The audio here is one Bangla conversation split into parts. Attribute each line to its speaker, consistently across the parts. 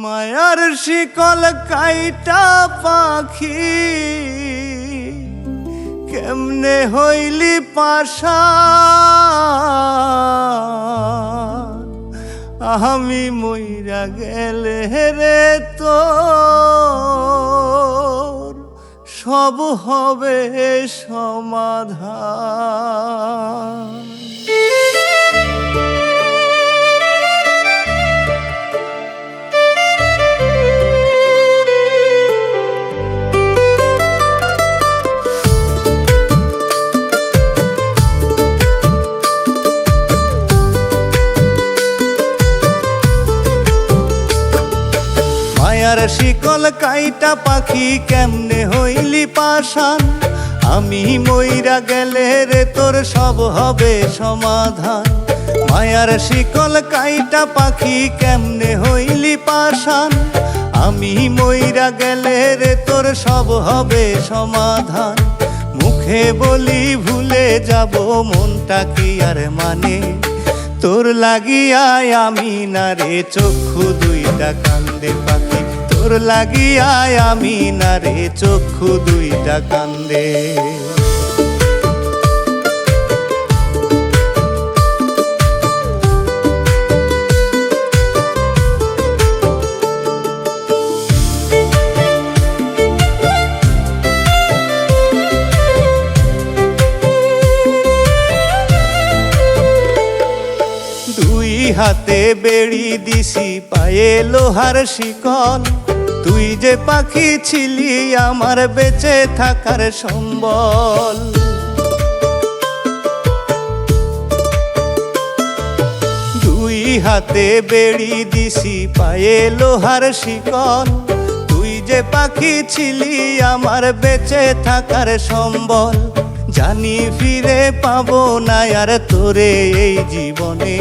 Speaker 1: মায়ার শিকল কাইটা পাখি কেমনে হইলি পাশা, আমি মইরা গেলে রে তোর সব হবে সমাধান। মায়ার শিকল কাইটা পাখি কেমনে হইলি পাশান, আমি মইরা গেলে রে তোর সব হবে সমাধান। মায়ার শিকল কাইটা পাখি কেমনে হইলি পাশান, আমি মইরা গেলে রে তোর সব হবে সমাধান। মুখে বলি ভুলে যাব মনটা কি আর মানে, তোর লাগিয়ায় আমি না রে চক্ষু দুইটা কান্দে পাখি, তোর লাগিয়ায় আমি না রে চক্ষু দুইটা কান্দে। দুই হাতে বেড়ি দিছি পায়ে লোহার শিকল, তুই যে পাখি ছিলি আমার বেঁচে থাকার সম্বল। দুই হাতে বেড়ি দিছি পায়ে লোহার শিকল, তুই যে পাখি ছিলি আমার বেঁচে থাকার সম্বল। জানি ফিরে পাবো না আর তোরে এই জীবনে,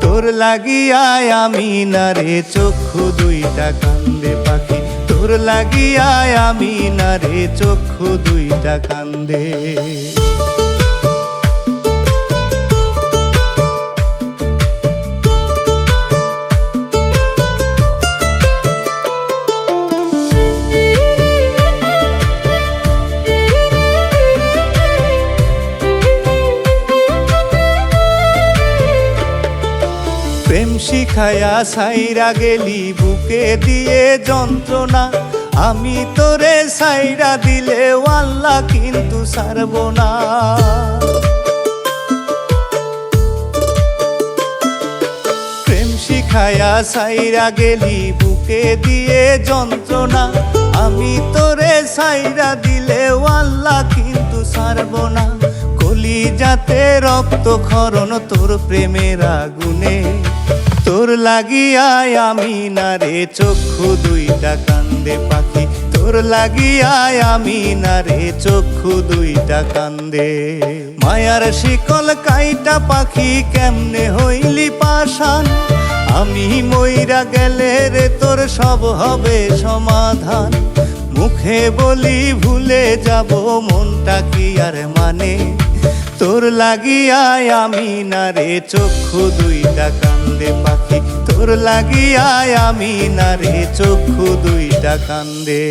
Speaker 1: তোর লাগিয়ায় আমি না রে চক্ষু দুইটা কান্দে পাখি, তোর লাগিয়ায় আমি না রে চক্ষু দুইটা কান্দে। প্রেম শিখায়া সাইরা গেলি বুকে দিয়ে যন্ত্রণা, আমি তোরে সাইরা দিলে আল্লাহ কিন্তু ছাড়ব না। প্রেম শিখায়া সাইরা গেলি বুকে দিয়ে যন্ত্রণা, আমি তোরে সাইরা দিলে আল্লাহ কিন্তু ছাড়ব না। কলিজাতে রক্ত ক্ষরণ তোর প্রেমের আগুনে, তোর লাগিয়ায় আমি না রে চক্ষু দুইটা কান্দে পাখি, তোর লাগিয়ায় আমি না রে চক্ষু দুইটা কান্দে। মায়ার শিকল কাইটা পাখি কেমনে হইলি পাশান, আমি মইরা গেলে রে তোর সব হবে সমাধান। মুখে বলি ভুলে যাব মনটা কি আর মানে, তোর লাগিয়ায় আমি না রে চক্ষু দুইটা কান্দে পাখি, তোর লাগিয়ায় আমি না রে চক্ষু দুইটা কান্দে।